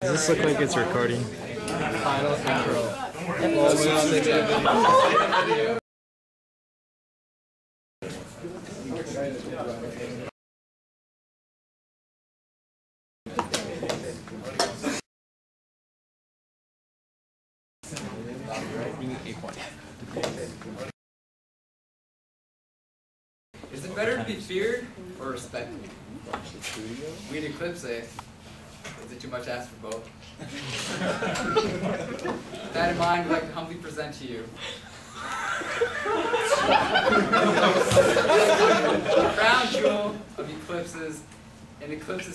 Does this look like it's recording? Final intro. Is it better to be feared or respected? We at Eclipse say, is it too much to ask for both? With that in mind, we'd like to humbly present to you the crown jewel of Eclipse's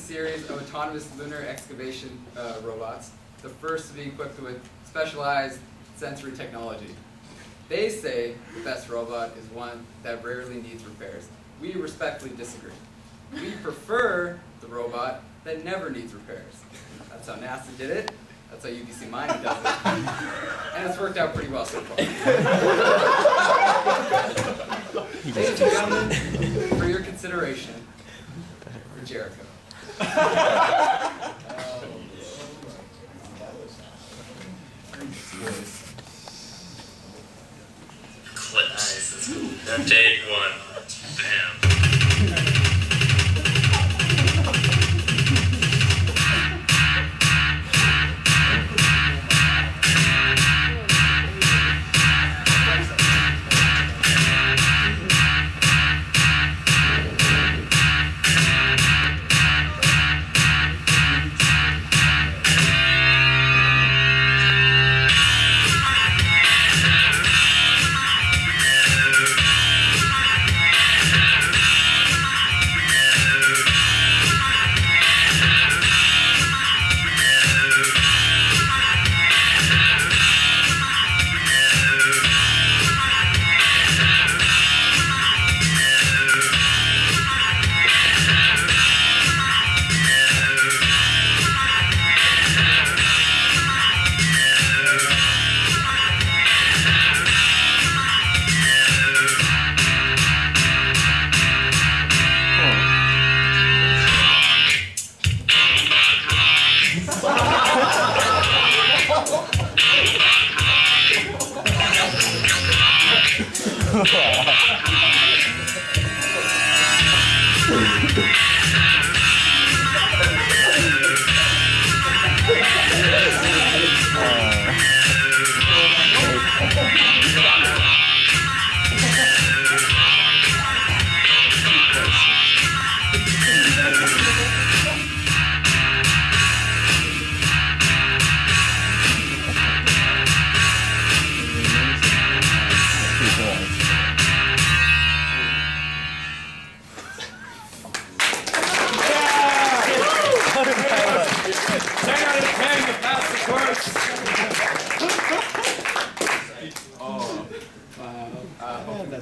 series of autonomous lunar excavation robots, the first to be equipped with specialized sensory technology. They say the best robot is one that rarely needs repairs. We respectfully disagree. We prefer the robot that never needs repairs. That's how NASA did it. That's how UBC Mining does it. And it's worked out pretty well so far. Ladies and gentlemen, for your consideration, for Jericho. Eclipse. Pt.1. Bam.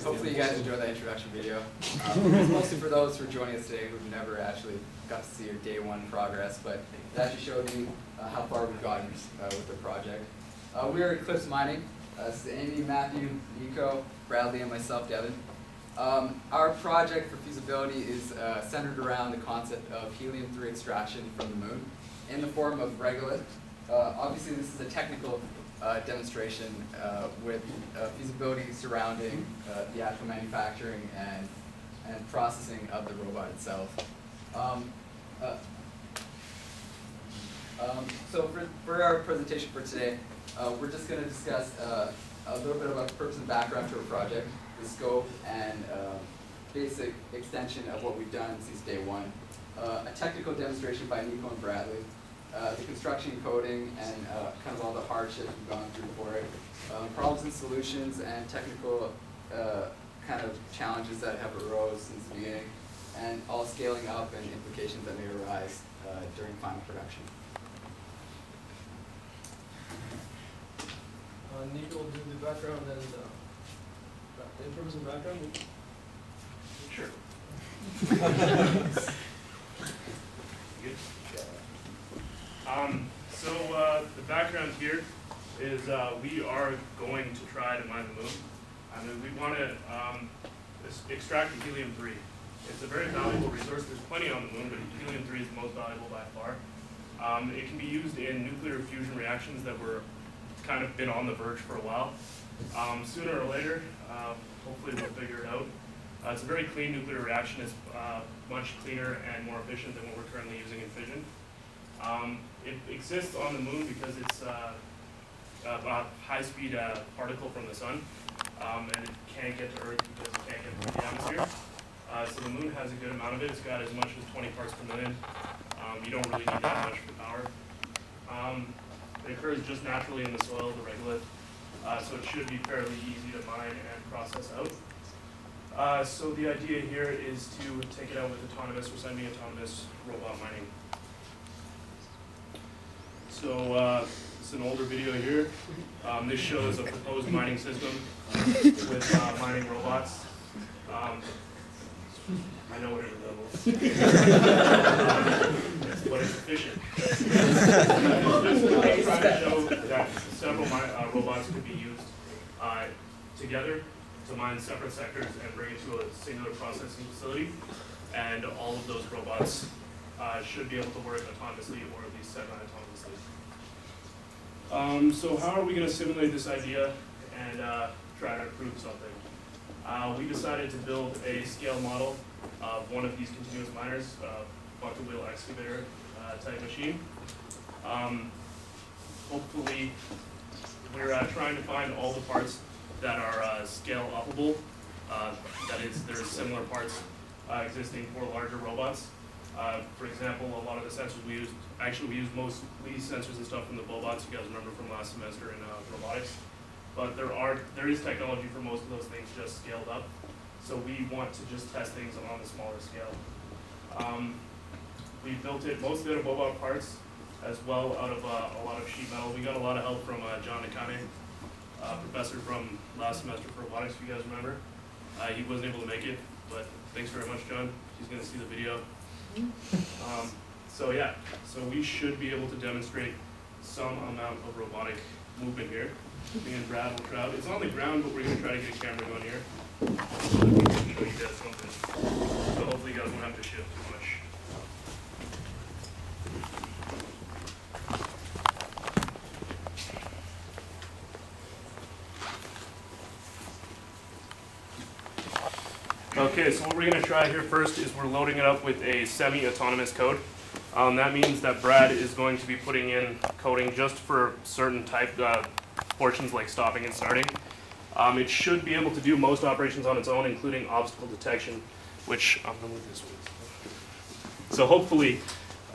Hopefully you guys enjoyed that introduction video. It's mostly for those who are joining us today who've never actually got to see your day one progress, but it actually showed you how far we've gotten with the project. We are Eclipse Mining. This is Amy, Mathiew, Niko, Bradley, and myself, Devon. Our project for feasibility is centered around the concept of helium-3 extraction from the moon in the form of regolith. Obviously this is a technical demonstration with feasibility surrounding the actual manufacturing and processing of the robot itself. So for our presentation for today, we're just going to discuss a little bit about the purpose and background to our project, the scope and basic extension of what we've done since day one, a technical demonstration by Niko and Bradley, the construction and coding and kind of all the hardships we've gone through for it, problems and solutions and technical kind of challenges that have arose since the beginning, and all scaling up and implications that may arise during final production. Niko will do the background and the purpose and background. Sure. Good. So the background here is we are going to try to mine the moon. I mean, we want to extract the helium-3. It's a very valuable resource. There's plenty on the moon, but helium-3 is the most valuable by far. It can be used in nuclear fusion reactions that were kind of been on the verge for a while. Sooner or later, hopefully we'll figure it out. It's a very clean nuclear reaction. It's much cleaner and more efficient than what we're currently using in fission. It exists on the moon because it's a high-speed particle from the sun, and it can't get to Earth because it can't get through the atmosphere. So the moon has a good amount of it. It's got as much as 20 parts per million. You don't really need that much for power. It occurs just naturally in the soil, the regolith, so it should be fairly easy to mine and process out. So the idea here is to take it out with autonomous or semi-autonomous robot mining. So it's an older video here. This shows a proposed mining system with mining robots. I know whatever level. But it's efficient. Just trying to show that several robots could be used together to mine separate sectors and bring it to a singular processing facility. And all of those robots should be able to work autonomously or at least semi-autonomously. So how are we going to simulate this idea and try to improve something? We decided to build a scale model of one of these continuous miners, bucket wheel excavator type machine. Hopefully, we're trying to find all the parts that are scale upable. That is, there's similar parts existing for larger robots. For example, a lot of the sensors we used, actually we used mostly sensors and stuff from the Bobots, you guys remember from last semester in robotics. But there is technology for most of those things just scaled up. So we want to just test things on a smaller scale. We built it mostly out of Bobot parts, as well out of a lot of sheet metal. We got a lot of help from Jon Nakane, professor from last semester for robotics, if you guys remember. He wasn't able to make it, but thanks very much, John. He's going to see the video. So yeah, so we should be able to demonstrate some amount of robotic movement here. Me and Brad will try. It's on the ground, but we're going to try to get a camera going here. So we can show you guys something. So hopefully you guys won't have to shift too much. Okay, so what we're going to try here first is we're loading it up with a semi-autonomous code. That means that Brad is going to be putting in coding just for certain type portions like stopping and starting. It should be able to do most operations on its own, including obstacle detection, which I'm going to move this way. So hopefully,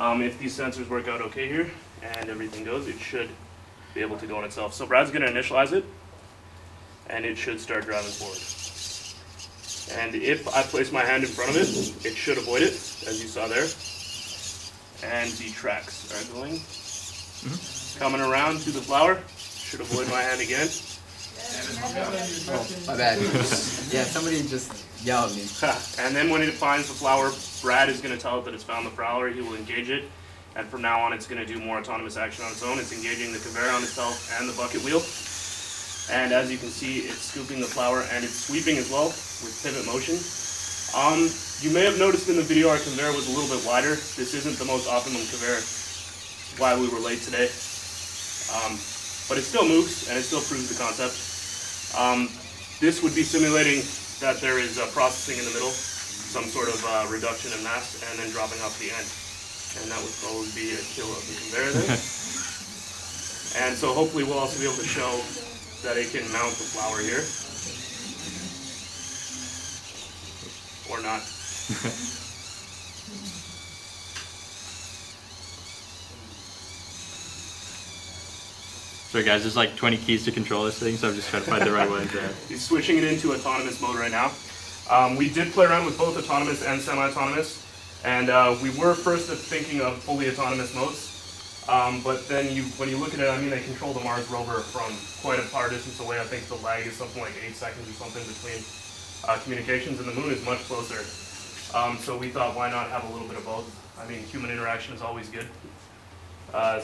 if these sensors work out okay here and everything goes, it should be able to go on itself. So Brad's going to initialize it, and it should start driving forward. And if I place my hand in front of it, it should avoid it, as you saw there. And the tracks are going. Coming around to the flower, should avoid my hand again. Oh, my bad. Yeah, somebody just yelled at me. And then when it finds the flower, Brad is going to tell it that it's found the flower. He will engage it. And from now on, it's going to do more autonomous action on its own. It's engaging the conveyor on itself and the bucket wheel. And as you can see, it's scooping the flower and it's sweeping as well with pivot motion. You may have noticed in the video our conveyor was a little bit wider. This isn't the most optimum conveyor, why we were late today. But it still moves and it still proves the concept. This would be simulating that there is processing in the middle, some sort of reduction in mass, and then dropping off the end. And that would probably be a kill of the conveyor there. And so hopefully we'll also be able to show that it can mount the flower here. Or not. Sorry guys, there's like 20 keys to control this thing, so I'm just trying to find the right ones there. He's switching it into autonomous mode right now. We did play around with both autonomous and semi-autonomous, and we were first thinking of fully autonomous modes. But then when you look at it, I mean, they control the Mars rover from quite a far distance away. I think the lag is something like 8 seconds or something between communications, and the moon is much closer. So we thought, why not have a little bit of both? I mean, human interaction is always good.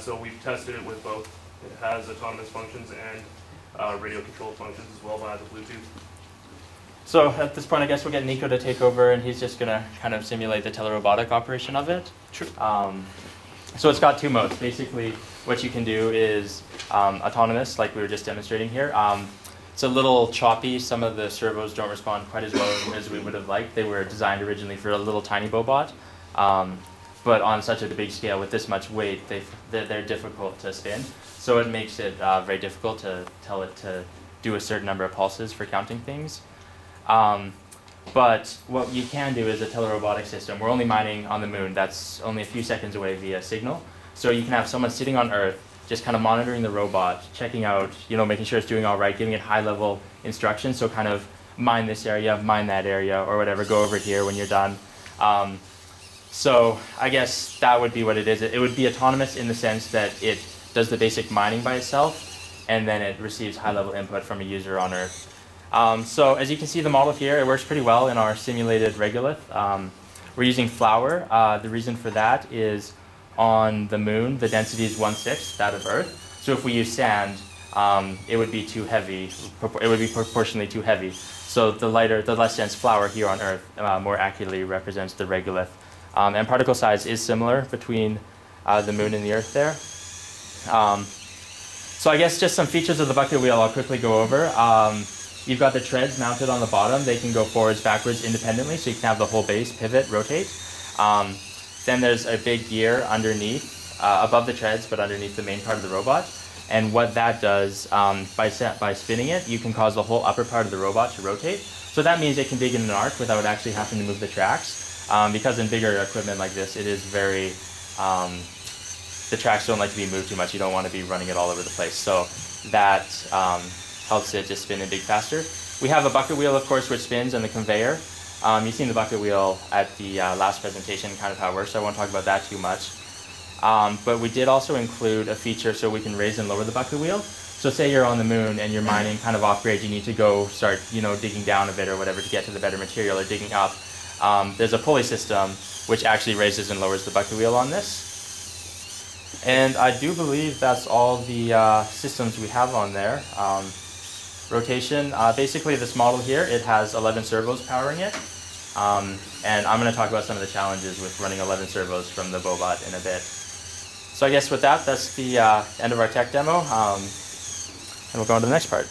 So we've tested it with both. It has autonomous functions and radio control functions as well via the Bluetooth. So at this point, I guess we'll get Niko to take over, and he's just going to kind of simulate the telerobotic operation of it. Sure. So it's got two modes. Basically, what you can do is autonomous, like we were just demonstrating here. It's a little choppy. Some of the servos don't respond quite as well as we would have liked. They were designed originally for a little tiny Bobot. But on such a big scale with this much weight, they're difficult to spin. So it makes it very difficult to tell it to do a certain number of pulses for counting things. But what you can do is a telerobotic system. We're only mining on the moon. That's only a few seconds away via signal. So you can have someone sitting on Earth, just kind of monitoring the robot, checking out, making sure it's doing all right, giving it high-level instructions. So kind of mine this area, mine that area, or whatever. Go over here when you're done. So I guess that would be what it is. It would be autonomous in the sense that it does the basic mining by itself, and then it receives high-level input from a user on Earth. So as you can see the model here, it works pretty well in our simulated regolith. We're using flour. The reason for that is on the moon, the density is 1/6 that of Earth. So if we use sand, it would be too heavy. It would be proportionally too heavy. So the less dense flour here on Earth more accurately represents the regolith. And particle size is similar between the moon and the Earth there. So I guess just some features of the bucket wheel I'll quickly go over. You've got the treads mounted on the bottom. They can go forwards, backwards independently, so you can have the whole base pivot, rotate. Then there's a big gear underneath, above the treads, but underneath the main part of the robot. And what that does, by spinning it, you can cause the whole upper part of the robot to rotate. So that means it can dig in an arc without actually having to move the tracks. Because in bigger equipment like this, it is very, the tracks don't like to be moved too much. You don't want to be running it all over the place. So that helps it just spin and dig faster. We have a bucket wheel, of course, which spins, and the conveyor. You've seen the bucket wheel at the last presentation, kind of how it works, so I won't talk about that too much. But we did also include a feature so we can raise and lower the bucket wheel. So say you're on the moon and you're mining kind of off-grade, you need to go start, digging down a bit or whatever to get to the better material, or digging up. There's a pulley system which actually raises and lowers the bucket wheel on this. And I do believe that's all the systems we have on there. Rotation, basically this model here, it has 11 servos powering it. And I'm going to talk about some of the challenges with running 11 servos from the Bobot in a bit. So I guess with that, that's the end of our tech demo. And we'll go on to the next part.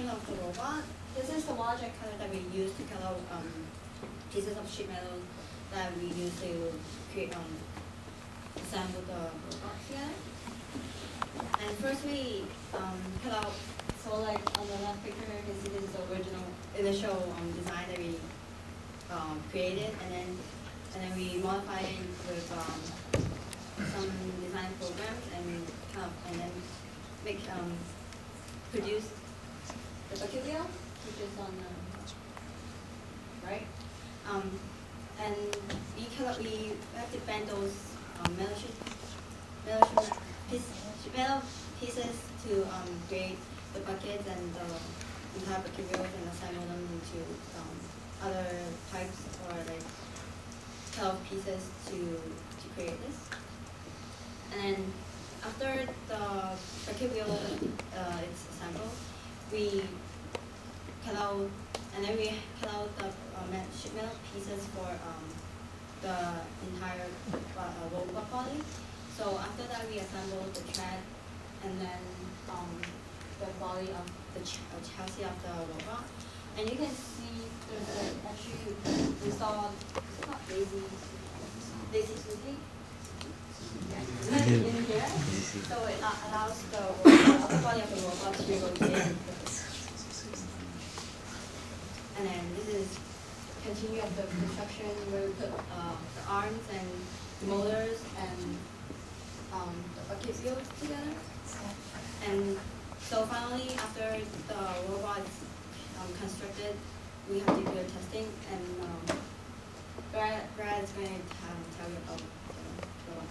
Of the robot. This is the logic that we use to cut out pieces of sheet metal that we use to create assemble the robot together. And first we cut out, so like on the left picture here, you can see this is the original initial design that we created, and then we modify it with some design programs and then make produce the bucket wheel, which is on the right, and we have to bend those metal pieces to create the buckets and the entire bucket wheels, and assemble them into other types or like 12 pieces to create this. And after the bucket wheel is assembled, we cut out, and then we cut out the sheet metal pieces for the entire robot body. So after that, we assemble the tread and then the body of the chassis of the robot. And you can see there's actually installed, it's not lazy Susie. In here, so it allows the body of the robot to rotate. And then this is continue of the construction where we put the arms and motors and the bucket wheel together. And so finally, after the robot is constructed, we have to do the testing, and Brad is going to tell you about the robot.